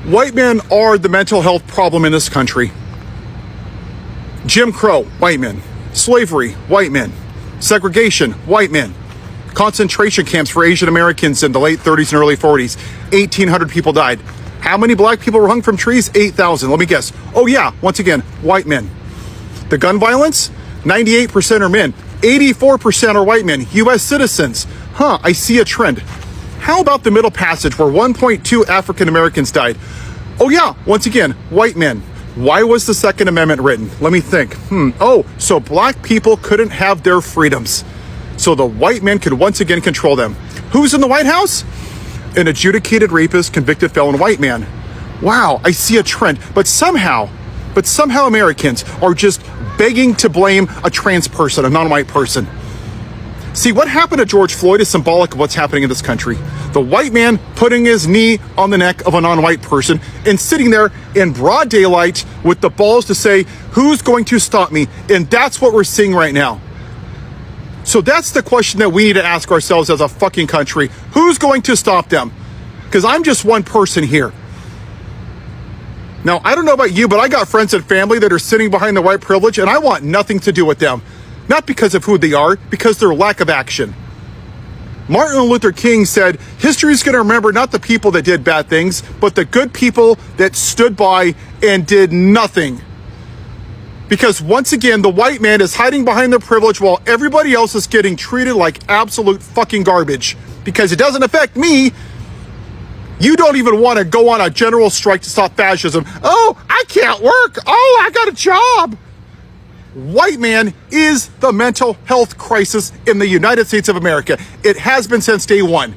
White men are the mental health problem in this country. Jim Crow, white men. Slavery, white men. Segregation, white men. Concentration camps for Asian Americans in the late 30s and early 40s. 1,800 people died. How many black people were hung from trees? 8,000. Let me guess. Oh yeah, once again, white men. The gun violence? 98% are men. 84% are white men, U.S. citizens. I see a trend. How about the Middle Passage where 1.2 African Americans died? Oh yeah, once again, white men. Why was the Second Amendment written? Let me think. So black people couldn't have their freedoms. So the white men could once again control them. Who's in the White House? An adjudicated rapist, convicted felon white man. Wow, I see a trend. But somehow Americans are just begging to blame a trans person, a non-white person. See, what happened to George Floyd is symbolic of what's happening in this country. The white man putting his knee on the neck of a non-white person and sitting there in broad daylight with the balls to say, who's going to stop me? And that's what we're seeing right now. So that's the question that we need to ask ourselves as a fucking country. Who's going to stop them? Because I'm just one person here. Now, I don't know about you, but I got friends and family that are sitting behind the white privilege, and I want nothing to do with them. Not because of who they are, because their lack of action. Martin Luther King said, history is going to remember not the people that did bad things, but the good people that stood by and did nothing. Because once again, the white man is hiding behind their privilege while everybody else is getting treated like absolute fucking garbage. Because it doesn't affect me. You don't even want to go on a general strike to stop fascism. Oh, I can't work. Oh, I got a job. White man is the mental health crisis in the United States of America. It has been since day one.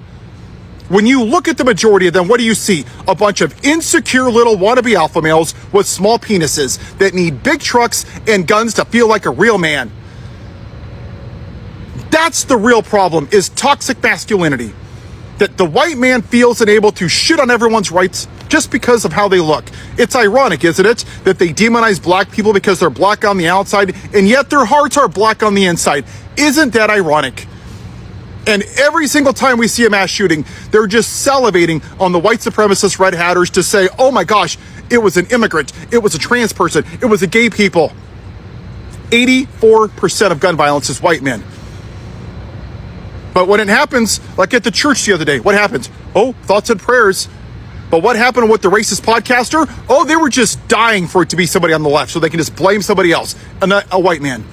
When you look at the majority of them, what do you see? A bunch of insecure little wannabe alpha males with small penises that need big trucks and guns to feel like a real man. That's the real problem, is toxic masculinity. That the white man feels unable to shit on everyone's rights just because of how they look. It's ironic, isn't it, that they demonize black people because they're black on the outside, and yet their hearts are black on the inside. Isn't that ironic? And every single time we see a mass shooting, they're just salivating on the white supremacist red hatters to say, oh my gosh, it was an immigrant, it was a trans person, it was a gay people. 84% of gun violence is white men. But when it happens, like at the church the other day, what happens? Oh, thoughts and prayers. But what happened with the racist podcaster? Oh, they were just dying for it to be somebody on the left so they can just blame somebody else. And a white man.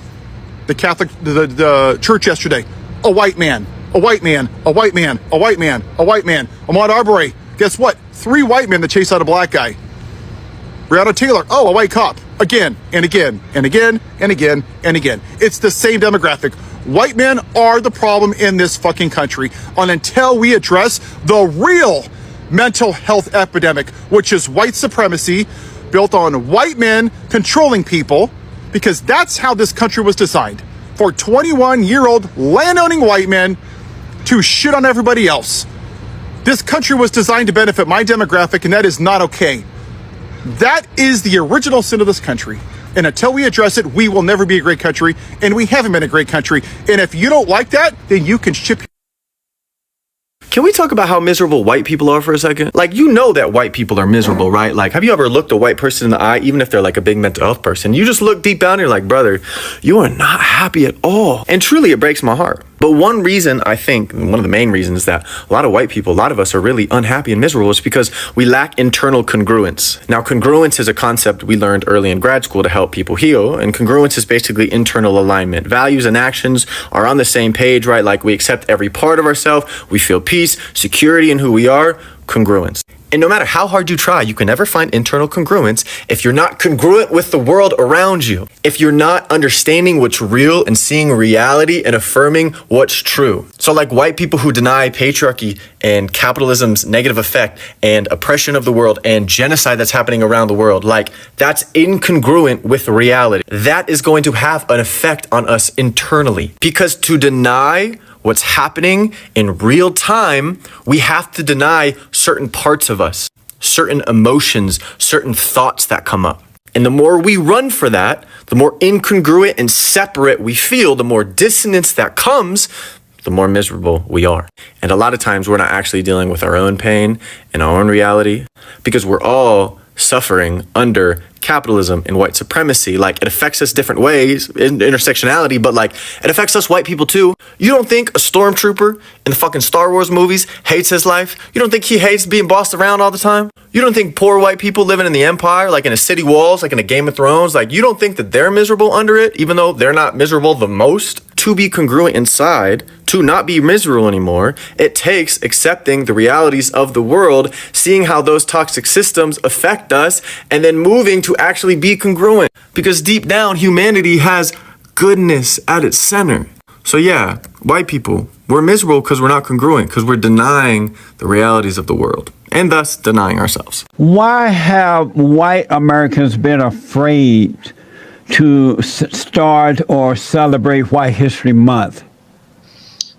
The Catholic, the church yesterday, a white man, a white man, a white man, a white man, a white man. Ahmaud Arbery, guess what? 3 white men that chased out a black guy. Breonna Taylor, oh, a white cop. Again, and again, and again, and again, and again. It's the same demographic. White men are the problem in this fucking country. And until we address the real mental health epidemic, which is white supremacy, built on white men controlling people, because that's how this country was designed. For 21-year-old land-owning white men to shit on everybody else. This country was designed to benefit my demographic, and that is not okay. That is the original sin of this country. And until we address it, we will never be a great country, and we haven't been a great country. And if you don't like that, then you can ship. Can we talk about how miserable white people are for a second? Like, you know that white people are miserable, right? Like, have you ever looked a white person in the eye, even if they're like a big mental health person? You just look deep down and you're like, brother, you are not happy at all. And truly, it breaks my heart. But one reason, I think, one of the main reasons that a lot of white people, a lot of us are really unhappy and miserable is because we lack internal congruence. Now, congruence is a concept we learned early in grad school to help people heal. And congruence is basically internal alignment. Values and actions are on the same page, right? Like, we accept every part of ourselves. We feel peace, security in who we are, congruence. And no matter how hard you try, you can never find internal congruence if you're not congruent with the world around you. If you're not understanding what's real and seeing reality and affirming what's true. So like white people who deny patriarchy and capitalism's negative effect and oppression of the world and genocide that's happening around the world, like that's incongruent with reality. That is going to have an effect on us internally. Because to deny what's happening in real time, we have to deny certain parts of us, certain emotions, certain thoughts that come up. And the more we run for that, the more incongruent and separate we feel, the more dissonance that comes, the more miserable we are. And a lot of times we're not actually dealing with our own pain and our own reality because we're all suffering under capitalism and white supremacy. Like, it affects us different ways in intersectionality, but like, it affects us white people too. You don't think a stormtrooper in the fucking Star Wars movies hates his life? You don't think he hates being bossed around all the time? You don't think poor white people living in the empire, like in a city walls, like in a Game of Thrones, like you don't think that they're miserable under it, even though they're not miserable the most? To be congruent inside, to not be miserable anymore, it takes accepting the realities of the world, seeing how those toxic systems affect us, and then moving to actually be congruent. Because deep down, humanity has goodness at its center. So yeah, white people, we're miserable because we're not congruent, because we're denying the realities of the world, and thus denying ourselves. Why have white Americans been afraid to start or celebrate White History Month?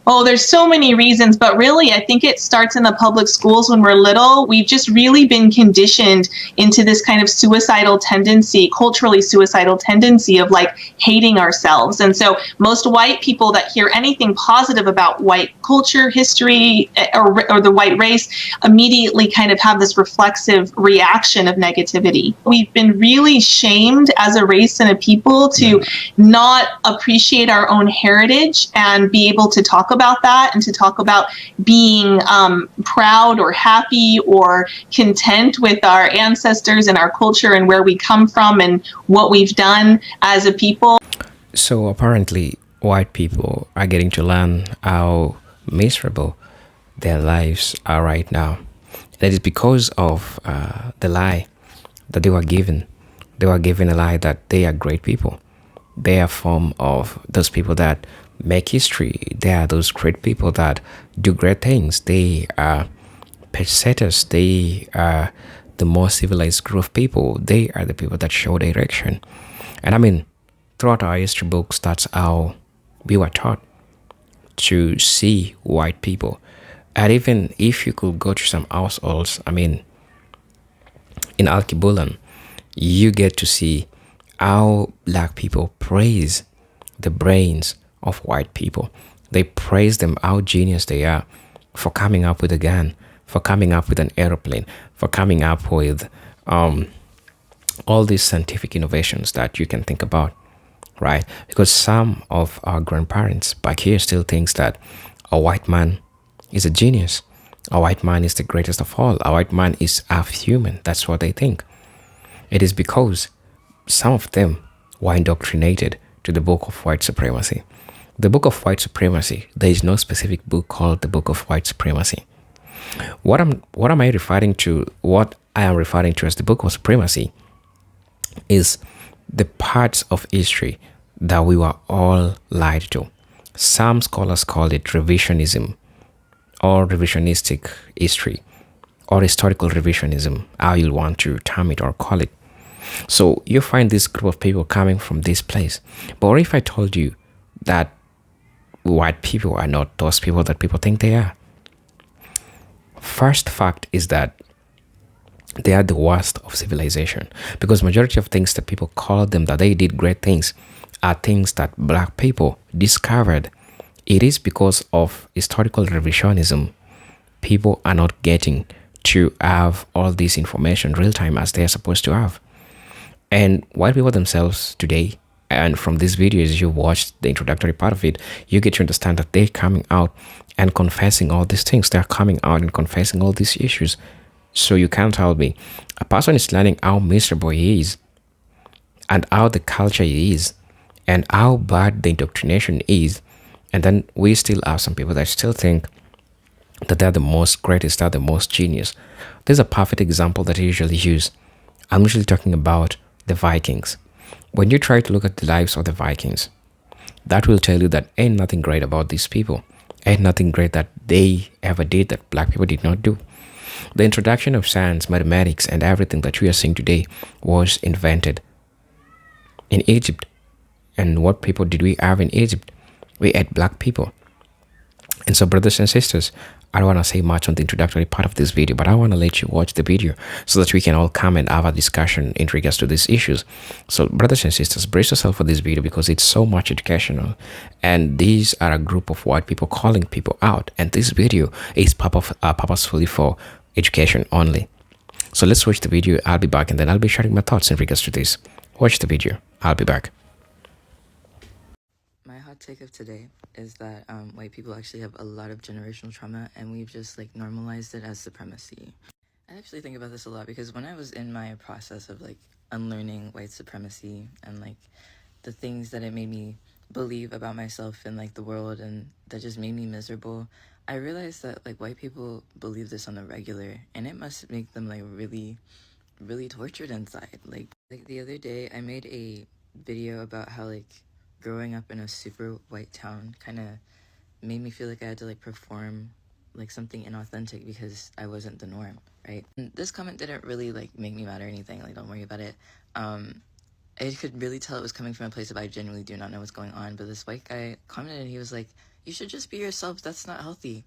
Oh, there's so many reasons, but really, I think it starts in the public schools when we're little. We've just really been conditioned into this kind of suicidal tendency, culturally suicidal tendency of like hating ourselves. And so most white people that hear anything positive about white culture, history, or the white race immediately kind of have this reflexive reaction of negativity. We've been really shamed as a race and a people to not appreciate our own heritage and be able to talk about that and to talk about being proud or happy or content with our ancestors and our culture and where we come from and what we've done as a people. So apparently white people are getting to learn how miserable their lives are right now. That is because of the lie that they were given. They were given a lie that they are great people. They are a form of those people that make history. They are those great people that do great things. They are pacesetters. They are the more civilized group of people. They are the people that show direction. And I mean, throughout our history books, that's how we were taught to see white people. And even if you could go to some households, I mean, in Alkebulan, you get to see how black people praise the brains of white people. They praise them, how genius they are for coming up with a gun, for coming up with an airplane, for coming up with all these scientific innovations that you can think about, right? Because some of our grandparents back here still thinks that a white man is a genius. A white man is the greatest of all. A white man is half human. That's what they think. It is because some of them were indoctrinated to the book of white supremacy. The book of white supremacy, there is no specific book called the book of white supremacy. What am I referring to? What I am referring to as the book of supremacy is the parts of history that we were all lied to. Some scholars call it revisionism or revisionistic history or historical revisionism, how you want to term it or call it. So you find this group of people coming from this place. But what if I told you that white people are not those people that people think they are? First fact is that they are the worst of civilization, because majority of things that people call them that they did great things are things that black people discovered. It is because of historical revisionism. People are not getting to have all this information real time as they are supposed to have. And white people themselves today, and from these videos you watched the introductory part of it, you get to understand that they're coming out and confessing all these things. They're coming out and confessing all these issues. So you can't tell me a person is learning how miserable he is and how the culture is and how bad the indoctrination is, and then we still have some people that still think that they're the most greatest, they're the most genius. There's a perfect example that I usually use. I'm usually talking about the Vikings. When you try to look at the lives of the Vikings, that will tell you that ain't nothing great about these people. Ain't nothing great that they ever did that black people did not do. The introduction of science, mathematics, and everything that we are seeing today was invented in Egypt. And what people did we have in Egypt? We had black people. And so, brothers and sisters, I don't want to say much on the introductory part of this video, but I want to let you watch the video so that we can all come and have a discussion in regards to these issues. So brothers and sisters, brace yourself for this video because it's so much educational. And these are a group of white people calling people out. And this video is purposefully for education only. So let's watch the video. I'll be back and then I'll be sharing my thoughts in regards to this. Watch the video. I'll be back. My hot take of today is that white people actually have a lot of generational trauma, and we've just like normalized it as supremacy. I actually think about this a lot because when I was in my process of like unlearning white supremacy and like the things that it made me believe about myself and like the world and that just made me miserable, I realized that like white people believe this on the regular, and it must make them like really tortured inside. Like the other day I made a video about how like growing up in a super white town kind of made me feel like I had to like perform like something inauthentic because I wasn't the norm, right? And this comment didn't really like make me mad or anything, like don't worry about it. I could really tell it was coming from a place of I genuinely do not know what's going on, but this white guy commented and he was like, you should just be yourself, that's not healthy.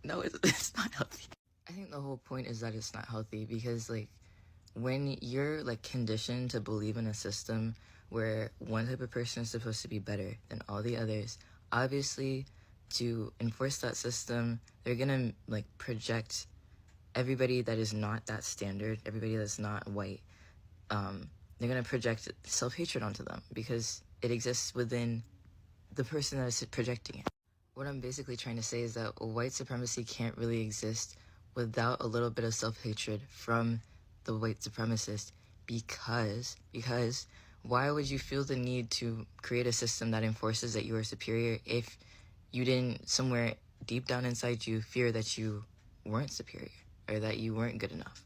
No, it's not healthy. I think the whole point is that it's not healthy because like when you're like conditioned to believe in a system where one type of person is supposed to be better than all the others, obviously to enforce that system, they're gonna like project everybody that is not that standard, everybody that's not white, they're gonna project self-hatred onto them because it exists within the person that is projecting it. What I'm basically trying to say is that white supremacy can't really exist without a little bit of self-hatred from the white supremacist because why would you feel the need to create a system that enforces that you are superior if you didn't somewhere deep down inside you fear that you weren't superior or that you weren't good enough?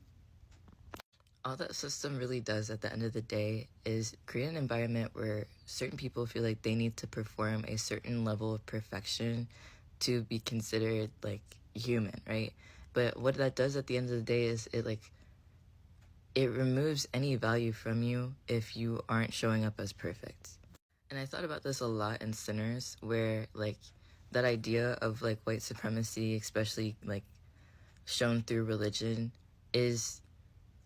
All that system really does at the end of the day is create an environment where certain people feel like they need to perform a certain level of perfection to be considered like human, right? But what that does at the end of the day is it removes any value from you if you aren't showing up as perfect. And I thought about this a lot in Sinners, where like that idea of like white supremacy, especially like shown through religion, is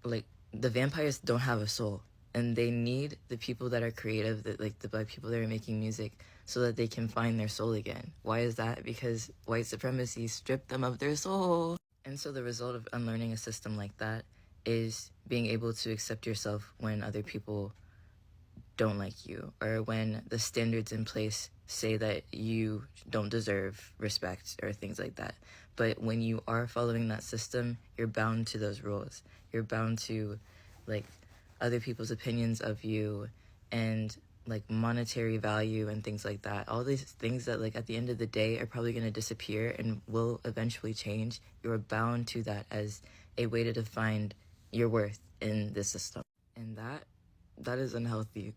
like the vampires don't have a soul, and they need the people that are creative, that like the black people that are making music, so that they can find their soul again. Why is that? Because white supremacy stripped them of their soul. And so the result of unlearning a system like that is being able to accept yourself when other people don't like you, or when the standards in place say that you don't deserve respect or things like that. But when you are following that system, you're bound to those rules. You're bound to like other people's opinions of you and like monetary value and things like that. All these things that like at the end of the day are probably going to disappear and will eventually change. You're bound to that as a way to define your worth in this system. And that is unhealthy.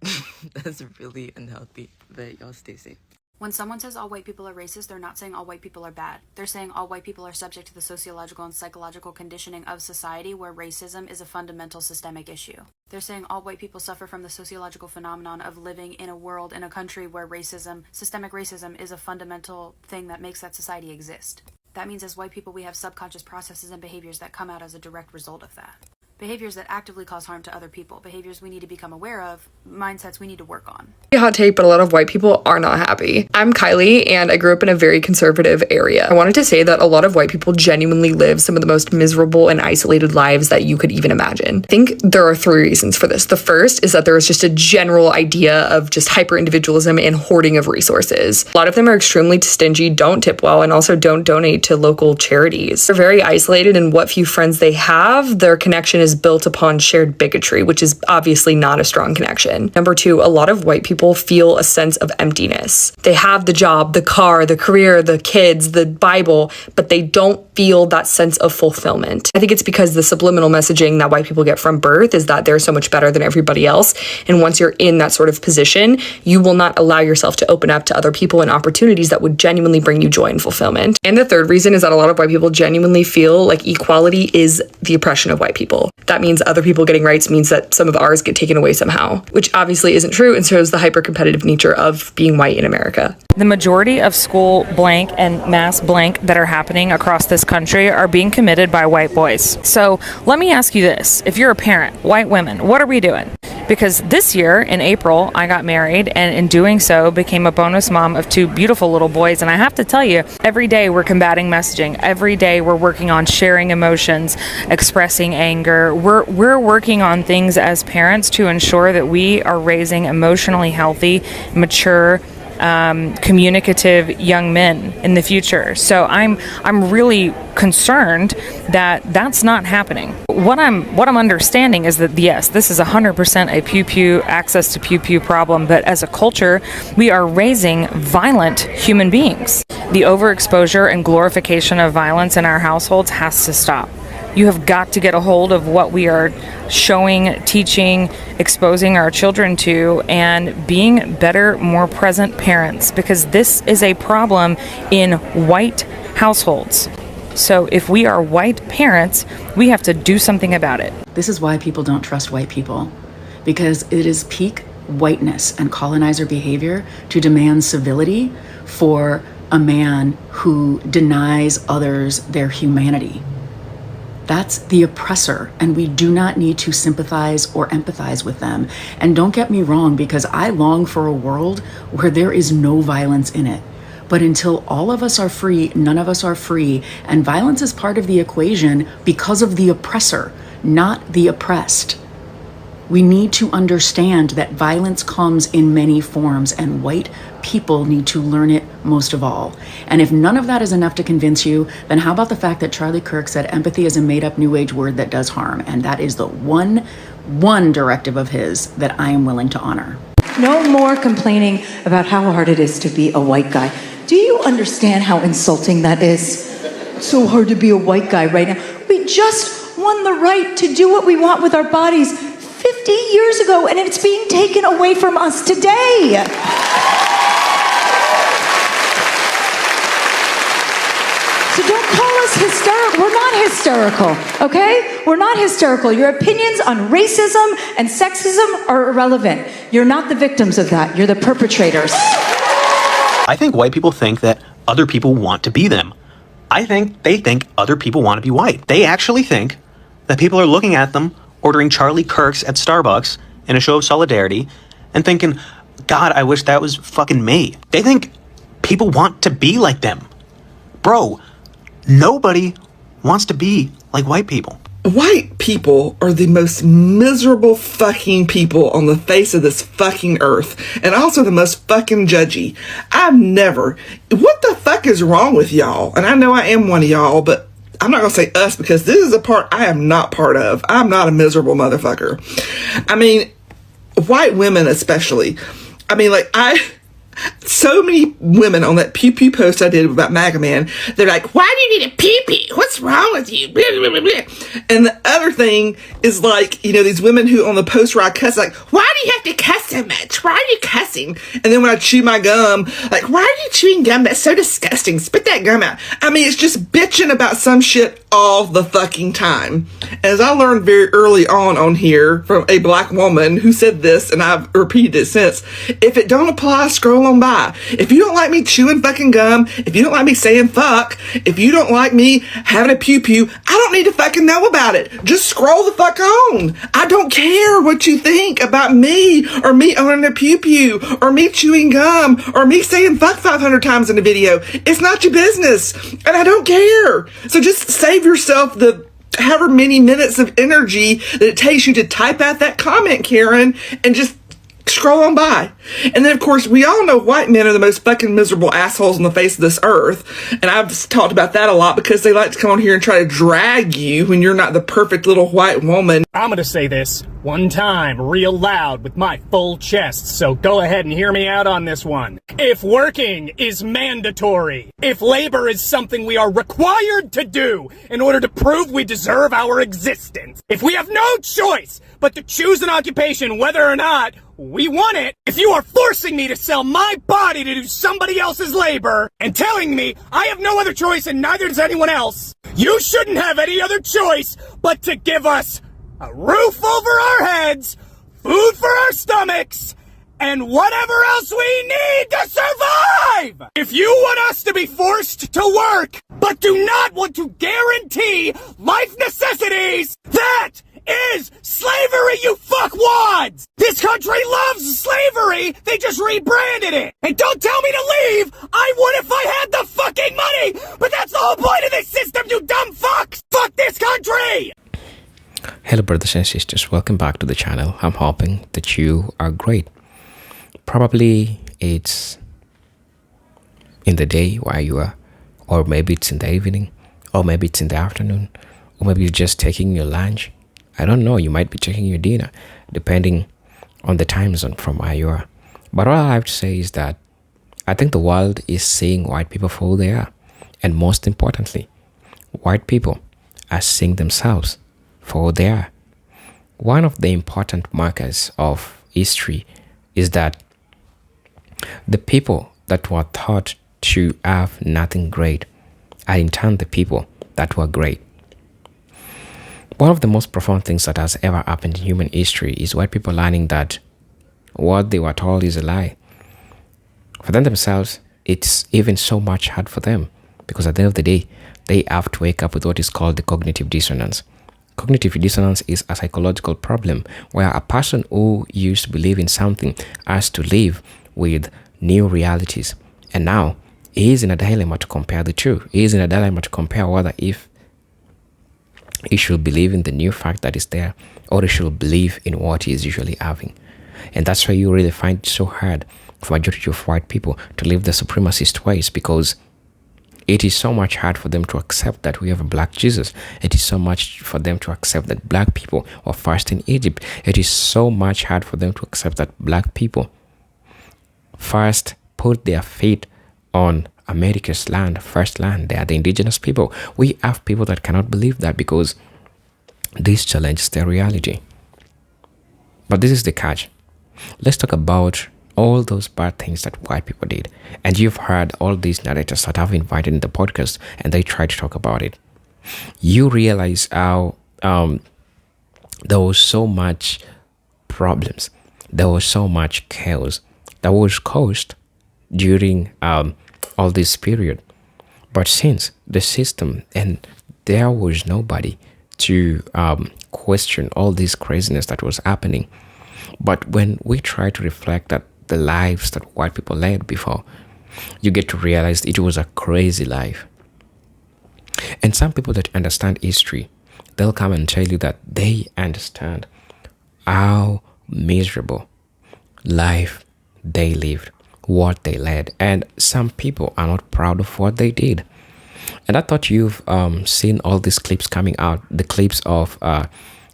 That's really unhealthy. But y'all stay safe. When someone says all white people are racist, they're not saying all white people are bad. They're saying all white people are subject to the sociological and psychological conditioning of society where racism is a fundamental systemic issue. They're saying all white people suffer from the sociological phenomenon of living in a world, in a country where racism, systemic racism, is a fundamental thing that makes that society exist. That means as white people, we have subconscious processes and behaviors that come out as a direct result of that. Behaviors that actively cause harm to other people, behaviors we need to become aware of, mindsets we need to work on. Hot take, but a lot of white people are not happy. I'm Kylie, and I grew up in a very conservative area. I wanted to say that a lot of white people genuinely live some of the most miserable and isolated lives that you could even imagine. I think there are 3 reasons for this. The first is that there is just a general idea of just hyper-individualism and hoarding of resources. A lot of them are extremely stingy, don't tip well, and also don't donate to local charities. They're very isolated, and what few friends they have, their connection is built upon shared bigotry, which is obviously not a strong connection. Number 2, a lot of white people feel a sense of emptiness. They have the job, the car, the career, the kids, the Bible, but they don't feel that sense of fulfillment. I think it's because the subliminal messaging that white people get from birth is that they're so much better than everybody else. And once you're in that sort of position, you will not allow yourself to open up to other people and opportunities that would genuinely bring you joy and fulfillment. And the third reason is that a lot of white people genuinely feel like equality is the oppression of white people. That means other people getting rights means that some of ours get taken away somehow, which obviously isn't true and shows the hyper-competitive nature of being white in America. The majority of school blank and mass blank that are happening across this this country are being committed by white boys. So let me ask you this. If you're a parent, white women, what are we doing? Because this year, in April, I got married, and in doing so, became a bonus mom of 2 beautiful little boys. And I have to tell you, every day we're combating messaging. Every day we're working on sharing emotions, expressing anger. We're working on things as parents to ensure that we are raising emotionally healthy, mature, communicative young men in the future. So I'm really concerned that that's not happening. What I'm understanding is that yes, this is 100% a pew-pew access to pew-pew problem, but as a culture, we are raising violent human beings. The overexposure and glorification of violence in our households has to stop. You have got to get a hold of what we are showing, teaching, exposing our children to, and being better, more present parents, because this is a problem in white households. So if we are white parents, we have to do something about it. This is why people don't trust white people, because it is peak whiteness and colonizer behavior to demand civility for a man who denies others their humanity. That's the oppressor, and we do not need to sympathize or empathize with them. And don't get me wrong, because I long for a world where there is no violence in it. But until all of us are free, none of us are free. And violence is part of the equation because of the oppressor, not the oppressed. We need to understand that violence comes in many forms, and white people need to learn it most of all. And if none of that is enough to convince you, then how about the fact that Charlie Kirk said empathy is a made-up new age word that does harm, and that is the one directive of his that I am willing to honor. No more complaining about how hard it is to be a white guy. Do you understand how insulting that is? It's so hard to be a white guy right now. We just won the right to do what we want with our bodies 50 years ago, and it's being taken away from us today. So don't call us hysterical. We're not hysterical, okay? We're not hysterical. Your opinions on racism and sexism are irrelevant. You're not the victims of that. You're the perpetrators. I think white people think that other people want to be them. I think they think other people want to be white. They actually think that people are looking at them ordering Charlie Kirks at Starbucks in a show of solidarity and thinking, God, I wish that was fucking me. They think people want to be like them. Bro, nobody wants to be like white people. White people are the most miserable fucking people on the face of this fucking earth, and also the most fucking judgy. What the fuck is wrong with y'all? And I know I am one of y'all, but I'm not gonna say us, because this is a part I am not part of. I'm not a miserable motherfucker. I mean, white women especially. I mean, so many women on that pew pew post I did about MAGA Man, they're like, why do you need a pew pew? What's wrong with you? Blah, blah, blah, blah. And the other thing is these women who on the post where I cuss, like, why do you have to cuss so much? Why are you cussing? And then when I chew my gum, like, why are you chewing gum? That's so disgusting. Spit that gum out. I mean, it's just bitching about some shit all the fucking time. As I learned very early on here from a black woman who said this, and I've repeated it since, if it don't apply, scroll on by. If you don't like me chewing fucking gum, if you don't like me saying fuck, if you don't like me having a pew pew, I don't need to fucking know about it. Just scroll the fuck on. I don't care what you think about me, or me owning a pew pew, or me chewing gum, or me saying fuck 500 times in a video. It's not your business, and I don't care. So just save yourself the however many minutes of energy that it takes you to type out that comment, Karen, and just scroll on by. And then, of course, we all know white men are the most fucking miserable assholes on the face of this earth. And I've talked about that a lot because they like to come on here and try to drag you when you're not the perfect little white woman. I'm gonna say this one time real loud with my full chest, so go ahead and hear me out on this one. If working is mandatory, if labor is something we are required to do in order to prove we deserve our existence, if we have no choice but to choose an occupation whether or not we want it, if you are forcing me to sell my body to do somebody else's labor and telling me I have no other choice and neither does anyone else, you shouldn't have any other choice but to give us a roof over our heads, food for our stomachs, and whatever else we need to survive! If you want us to be forced to work, but do not want to guarantee life necessities. That is slavery, you fuckwads! This country loves slavery, they just rebranded it! And don't tell me to leave! I would if I had the fucking money! But that's the whole point of this system, you dumb fucks! Fuck this country! Hello brothers and sisters, welcome back to the channel. I'm hoping that you are great. Probably it's in the day where you are, or maybe it's in the evening, or maybe it's in the afternoon, or maybe you're just taking your lunch. I don't know, you might be taking your dinner, depending on the time zone from where you are. But all I have to say is that I think the world is seeing white people for who they are. And most importantly, white people are seeing themselves for who they are. One of the important markers of history is that the people that were thought to have nothing great are in turn the people that were great. One of the most profound things that has ever happened in human history is white people learning that what they were told is a lie. For them themselves, it's even so much hard for them because at the end of the day, they have to wake up with what is called the cognitive dissonance. Cognitive dissonance is a psychological problem where a person who used to believe in something has to live with new realities. And now, he is in a dilemma to compare the two. He is in a dilemma to compare whether if he should believe in the new fact that is there, or he should believe in what he is usually having. And that's why you really find it so hard for majority of white people to live the supremacist ways, because it is so much hard for them to accept that we have a black Jesus. It is so much for them to accept that black people were first in Egypt. It is so much hard for them to accept that black people first put their feet on America's land, first land. They are the indigenous people. We have people that cannot believe that because this challenges their reality. But this is the catch. Let's talk about all those bad things that white people did. And you've heard all these narrators that I've invited in the podcast and they try to talk about it. You realize how there was so much problems. There was so much chaos that was caused during all this period. But since the system, and there was nobody to question all this craziness that was happening. But when we try to reflect that the lives that white people led before, you get to realize it was a crazy life. And some people that understand history, they'll come and tell you that they understand how miserable life they lived, what they led, and some people are not proud of what they did. And I thought you've seen all these clips coming out, the clips of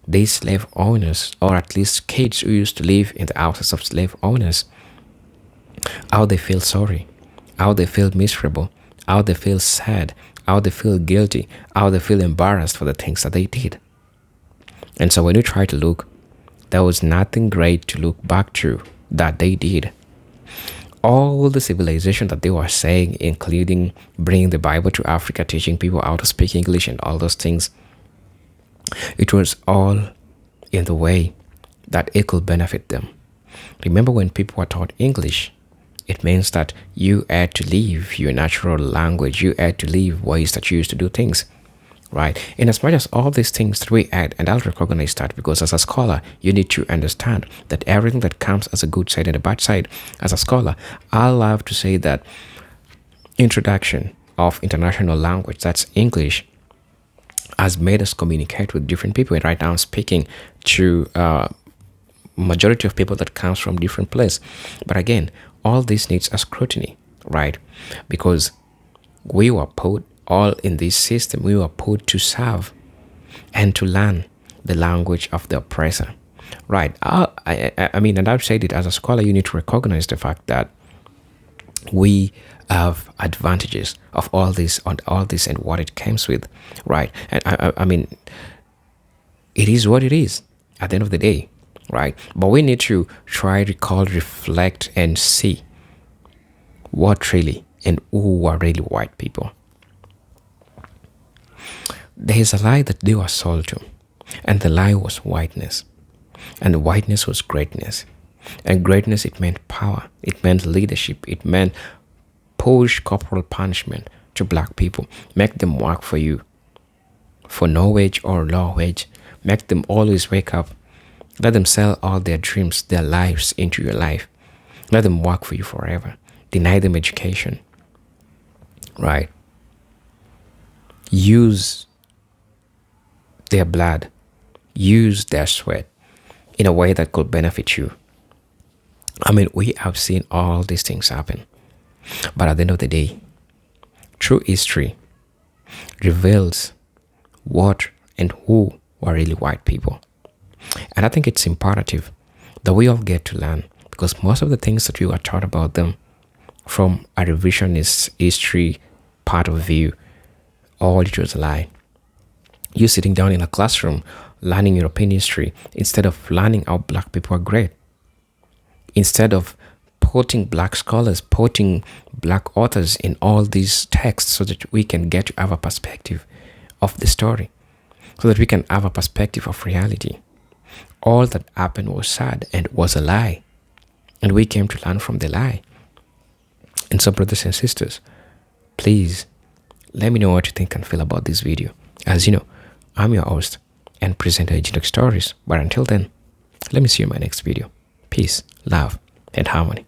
these slave owners, or at least kids who used to live in the houses of slave owners, how they feel sorry, how they feel miserable, how they feel sad, how they feel guilty, how they feel embarrassed for the things that they did. And so when you try to look, there was nothing great to look back to that they did. All the civilization that they were saying, including bringing the Bible to Africa, teaching people how to speak English and all those things, it was all in the way that it could benefit them. Remember, when people were taught English, it means that you had to leave your natural language, you had to leave ways that you used to do things, right? In as much as all these things that we had, and I'll recognize that because as a scholar, you need to understand that everything that comes as a good side and a bad side. As a scholar, I love to say that introduction of international language, that's English, has made us communicate with different people. And right now I'm speaking to majority of people that comes from different places. But again, all this needs a scrutiny, right? Because we were put all in this system, we were put to serve and to learn the language of the oppressor, right? I mean, and I've said it, as a scholar, you need to recognize the fact that we have advantages of all this and what it comes with, right? And I mean, it is what it is at the end of the day, right? But we need to try, recall, reflect, and see what really and who are really white people. There is a lie that they were sold to, and the lie was whiteness, and the whiteness was greatness. And greatness, it meant power, it meant leadership, it meant push corporal punishment to black people. Make them work for you for no wage or low wage. Make them always wake up. Let them sell all their dreams, their lives into your life. Let them work for you forever. Deny them education. Right? Use their blood. Use their sweat in a way that could benefit you. I mean, we have seen all these things happen. But at the end of the day, true history reveals what and who were really white people. And I think it's imperative that we all get to learn, because most of the things that we were taught about them from a revisionist history part of view, all it was a lie. You sitting down in a classroom learning European history instead of learning how black people are great. Instead of putting black scholars, putting black authors in all these texts so that we can get to have a perspective of the story, so that we can have a perspective of reality. All that happened was sad and was a lie. And we came to learn from the lie. And so, brothers and sisters, please let me know what you think and feel about this video. As you know, I'm your host and presenter Agent Stories. But until then, let me see you in my next video. Peace, love, and harmony.